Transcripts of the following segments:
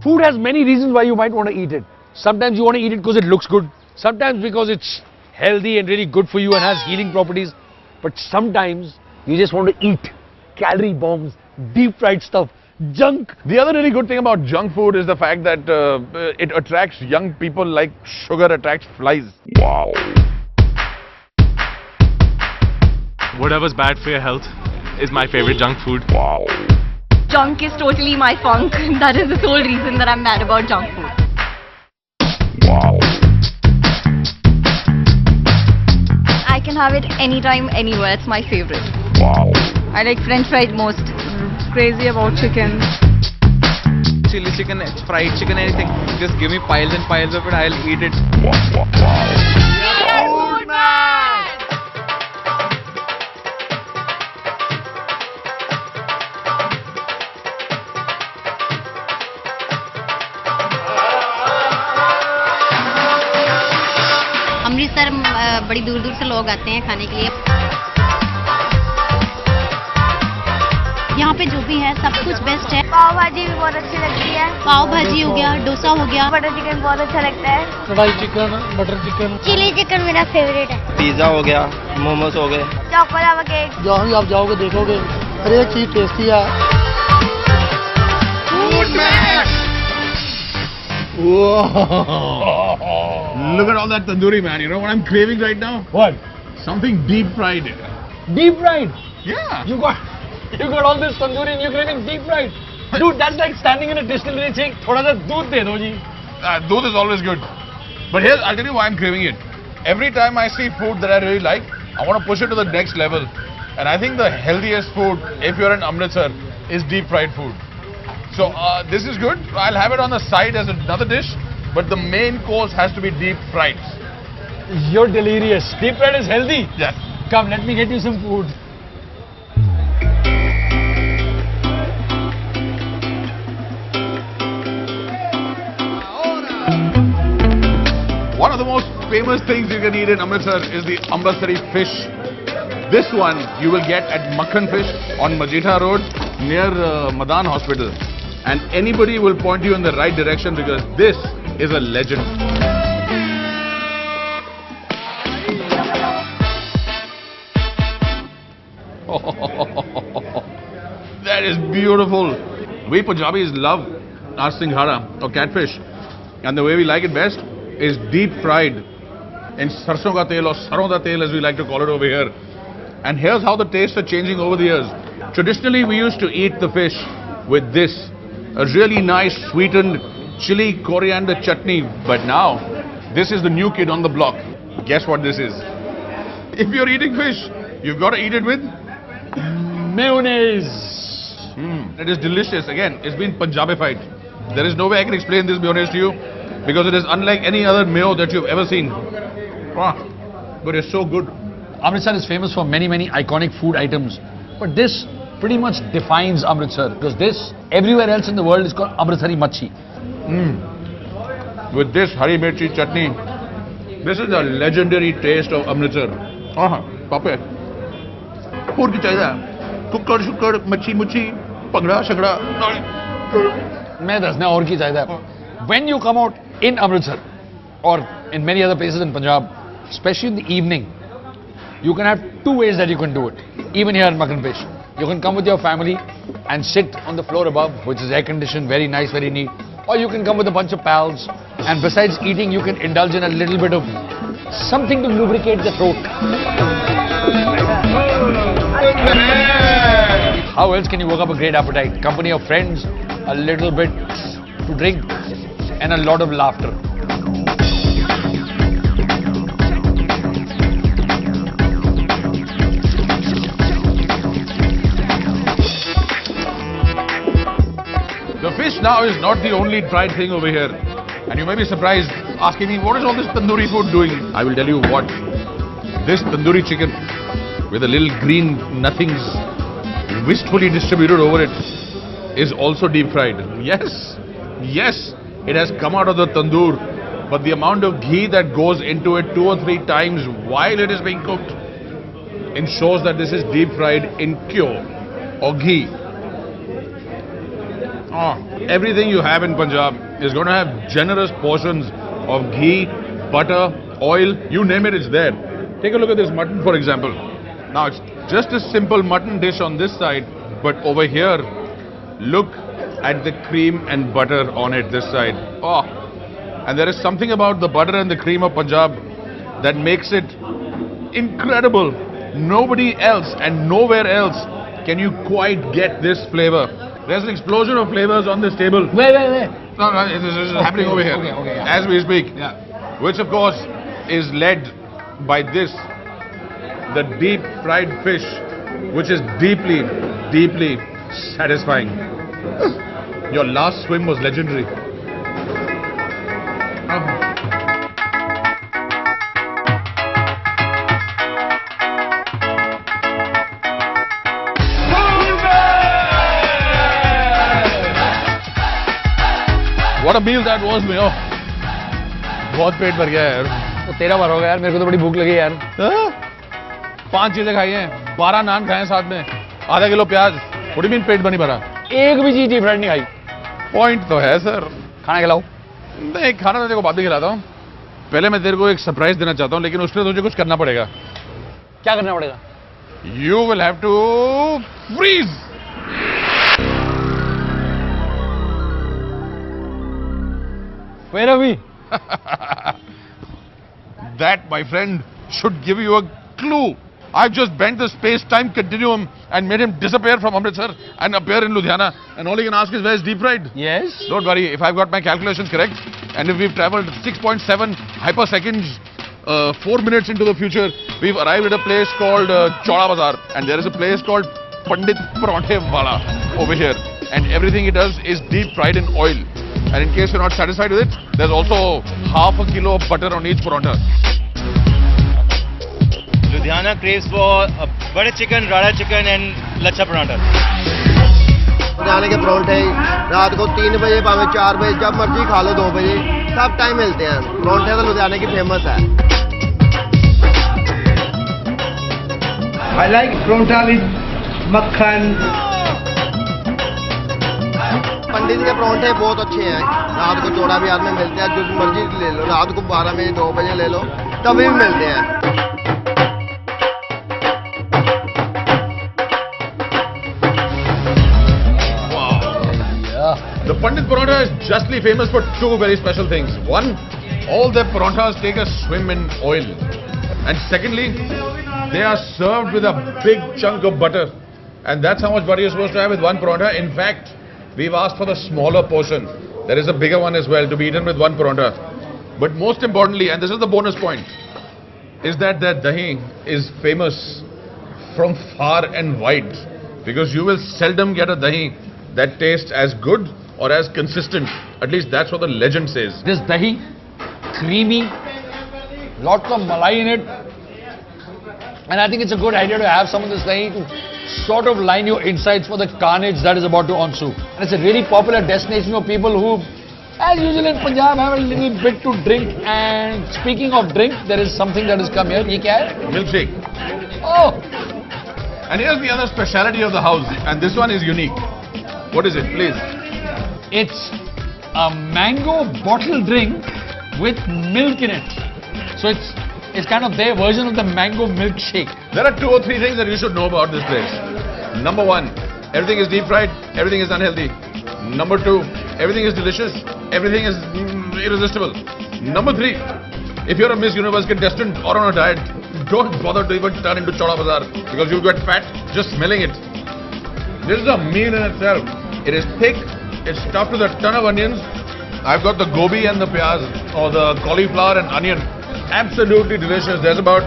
Food has many reasons why you might want to eat it. Sometimes you want to eat it because it looks good. Sometimes because it's healthy and really good for you and has healing properties. But sometimes you just want to eat calorie bombs, deep fried stuff, junk. The other really good thing about junk food is the fact that it attracts young people like sugar attracts flies. Wow. Whatever's bad for your health is my favorite junk food. Wow. Junk is totally my funk. That is the sole reason that I'm mad about junk food. Wow. I can have it anytime, anywhere. It's my favorite. Wow. I like French fries most. Crazy about chicken. Chili chicken, fried chicken, anything. Just give me piles and piles of it. I'll eat it. Amritsar बड़ी दूर दूर से लोग आते हैं खाने के लिए। यहाँ पे जो भी है सब कुछ बेस्ट है। पाव भाजी भी बहुत अच्छी लगती है। पाव भाजी हो गया, डोसा हो गया, बटर चिकन बहुत अच्छा लगता है। Kadai chicken, butter chicken, chilli chicken मेरा फेवरेट है। पिज्जा हो गया, मोमोज हो गए। Choco lava cake. जहाँ भी आप जाओगे देखोगे हर एक चीज टेस्टी है। Look at all that tandoori, man. You know what I'm craving right now? What? Something deep fried. Deep fried. Yeah. You got all this tandoori and you're craving deep fried. Dude, that's like standing in a distillery saying, "Thoda sa doodh de do ji." Doodh is always good. But here, I'll tell you why I'm craving it. Every time I see food that I really like, I want to push it to the next level. And I think the healthiest food, if you're in Amritsar, is deep fried food. So this is good. I'll have it on the side as another dish. But the main course has to be deep fried. You're delirious. Deep fried is healthy. Yes. Come, let me get you some food. One of the most famous things you can eat in Amritsar is the Amritsari fish. This one you will get at Makhan Fish on Majita Road near Madan Hospital. And anybody will point you in the right direction because this is a legend. That is beautiful. We Punjabis love our singhara or catfish. And the way we like it best is deep fried in sarson ka tel or saron da tel as we like to call it over here. And here's how the tastes are changing over the years. Traditionally we used to eat the fish with this, a really nice sweetened chili coriander chutney. But now this is the new kid on the block. Guess what this is? If you're eating fish, you've got to eat it with Mayonnaise. It is delicious. Again, it's been Punjabified. There is no way I can explain this mayonnaise to you because it is unlike any other mayo that you've ever seen. But it's so good. Amritsar is famous for many, many iconic food items. But this pretty much defines Amritsar because this, everywhere else in the world, is called Amritsari Machi. With this Hari Mirchi chutney, this is the legendary taste of Amritsar. Pape. Food ki chahiye. Kukkad, shukkad, machi, muchi, pagda, shagda. मैं दसना और की चाहिए है. When you come out in Amritsar or in many other places in Punjab, especially in the evening, you can have two ways that you can do it. Even here in Makhan Fish, you can come with your family and sit on the floor above, which is air conditioned, very nice, very neat. Or you can come with a bunch of pals, and besides eating, you can indulge in a little bit of something to lubricate the throat. How else can you work up a great appetite? Company of friends, a little bit to drink, and a lot of laughter. The fish now is not the only fried thing over here. And you may be surprised asking me, what is all this tandoori food doing? I will tell you what. This tandoori chicken with the little green nothings wistfully distributed over it is also deep fried. Yes, yes, it has come out of the tandoor, but the amount of ghee that goes into it 2 or 3 times while it is being cooked ensures that this is deep fried in ghee or ghee. Oh, everything you have in Punjab is going to have generous portions of ghee, butter, oil, you name it, it's there. Take a look at this mutton, for example. Now, it's just a simple mutton dish on this side, but over here, look at the cream and butter on it this side. Oh, and there is something about the butter and the cream of Punjab that makes it incredible. Nobody else and nowhere else can you quite get this flavor. There's an explosion of flavors on this table. Where? No, this is happening over here Okay, yeah. as we speak. Yeah. Which of course is led by this, the deep fried fish, which is deeply, deeply satisfying. Your last swim was legendary. What a meal that was, Mio. बहुत पेट भर गया यार. तो तेरा बार होगा यार, मेरे को तो बड़ी भूख लगी यार. 5 चीजें खाई हैं, 12 नान खाए हैं साथ में, आधा किलो प्याज. What do you mean पेट बनी भरा? एक भी चीज डीप फ्राइड नहीं खाई. पॉइंट तो है सर. खाना खिलाओ. नहीं, खाना तो तेरे को बाद में खिलाता हूँ. पहले मैं तेरे को एक सरप्राइज देना चाहता हूँ, लेकिन उसके लिए तुझे कुछ करना पड़ेगा. क्या करना पड़ेगा? You will have to freeze. Where are we? That, my friend, should give you a clue. I've just bent the space-time continuum and made him disappear from Amritsar and appear in Ludhiana. And all he can ask is, where's deep fried? Yes. Don't worry, if I've got my calculations correct, and if we've traveled 6.7 hyperseconds, 4 minutes into the future, we've arrived at a place called Chauda Bazaar. And there is a place called Pandit Paranthe Wala over here. And everything he does is deep fried in oil. And in case you're not satisfied with it, there's also half a kilo of butter on each parantha. Ludhiana craves for butter chicken, rada chicken and lachha paratha. लुधियाने के परोंठे रात को 3 बजे भावे 4 बजे जब मर्जी खा लो 2 बजे सब टाइम मिलते हैं. परोंठे तो लुधियाने की फेमस है. I like paratha with makhan. पंडित के परोंठे बहुत अच्छे हैं. रात को चौड़ा बाजार में मिलते हैं. जो मर्जी ले लो, रात को 12 बजे 2 बजे ले लो, तभी भी मिलते हैं. The Pandit Parantha is justly famous for 2 very special things. One, all their paranthas take a swim in oil. And secondly, they are served with a big chunk of butter. And that's how much butter you're supposed to have with one parantha. In fact, we've asked for the smaller portion. There is a bigger one as well to be eaten with one parantha. But most importantly, and this is the bonus point, is that their dahi is famous from far and wide. Because you will seldom get a dahi that tastes as good or as consistent. At least that's what the legend says. This dahi, creamy, lots of malai in it. And I think it's a good idea to have some of this dahi to sort of line your insides for the carnage that is about to ensue. And it's a really popular destination for people who, as usual in Punjab, have a little bit to drink. And speaking of drink, there is something that has come here. Ye kya hai? Milkshake. Oh! And here's the other speciality of the house. And this one is unique. What is it, please? It's a mango bottle drink with milk in it. So it's kind of their version of the mango milkshake. There are 2 or 3 things that you should know about this place. Number 1, everything is deep fried, everything is unhealthy. Number 2, everything is delicious, everything is irresistible. Number 3, if you're a Miss Universe contestant or on a diet, don't bother to even turn into Chauda Bazaar because you'll get fat just smelling it. This is a meal in itself. It is thick, it's stuffed with a ton of onions. I've got the gobi and the pyaz, or the cauliflower and onion. Absolutely delicious. There's about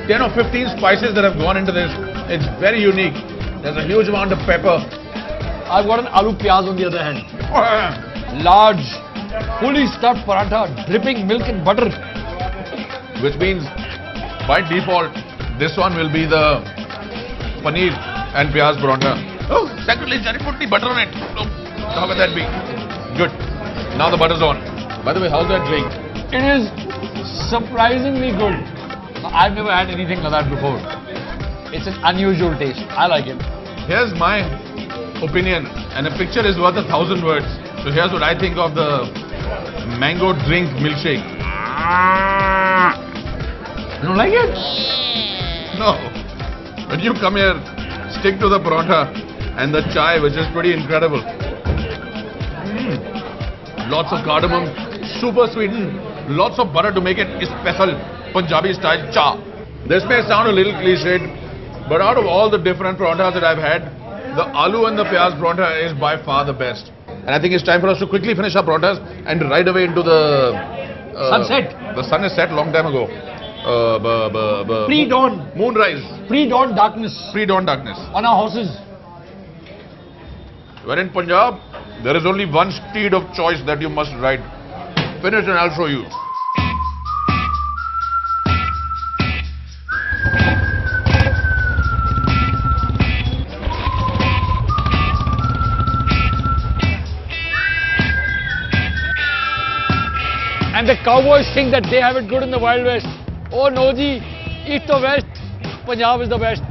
10 or 15 spices that have gone into this. It's very unique. There's a huge amount of pepper. I've got an aloo pyaz on the other hand. Large, fully stuffed paratha, dripping milk and butter. Which means, by default, this one will be the paneer and pyaz paratha. Oh, sacrilege, I put the butter on it. Oh, how can that be? Good. Now the butter's on. By the way, how's that drink? It is surprisingly good. I've never had anything like that before. It's an unusual taste. I like it. Here's my opinion, and a picture is worth 1,000 words. So here's what I think of the mango drink milkshake. You don't like it? No. When you come here, stick to the paratha and the chai, which is pretty incredible. Lots of cardamom, super sweetened, lots of butter to make it special Punjabi style cha. This may sound a little cliched, but out of all the different parathas that I've had, the aloo and the pyaz paratha is by far the best. And I think it's time for us to quickly finish our parathas and right away into the Sunset. The sun is set long time ago. Pre-dawn. Moonrise. Pre-dawn darkness. Pre-dawn darkness. On our horses. We're in Punjab. There is only one steed of choice that you must ride. Finish and I'll show you. And the cowboys think that they have it good in the Wild West. Oh no ji, east to west, Punjab is the best.